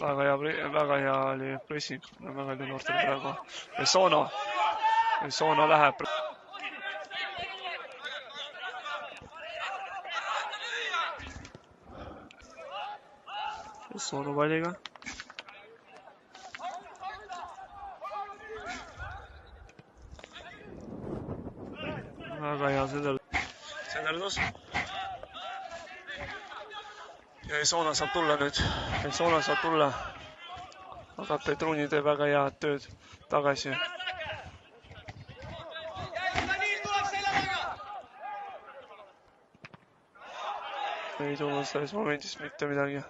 väga hea oli pressing, väga hea noortel praegu. Sono läheb. Sono palliga. Väga hea Sederdus. Ja Soona saab tulla nüüd. Soona saab tulla. Aga Petruni teeb väga head tööd tagasi. Ei tulnud selles momendis mitte midagi.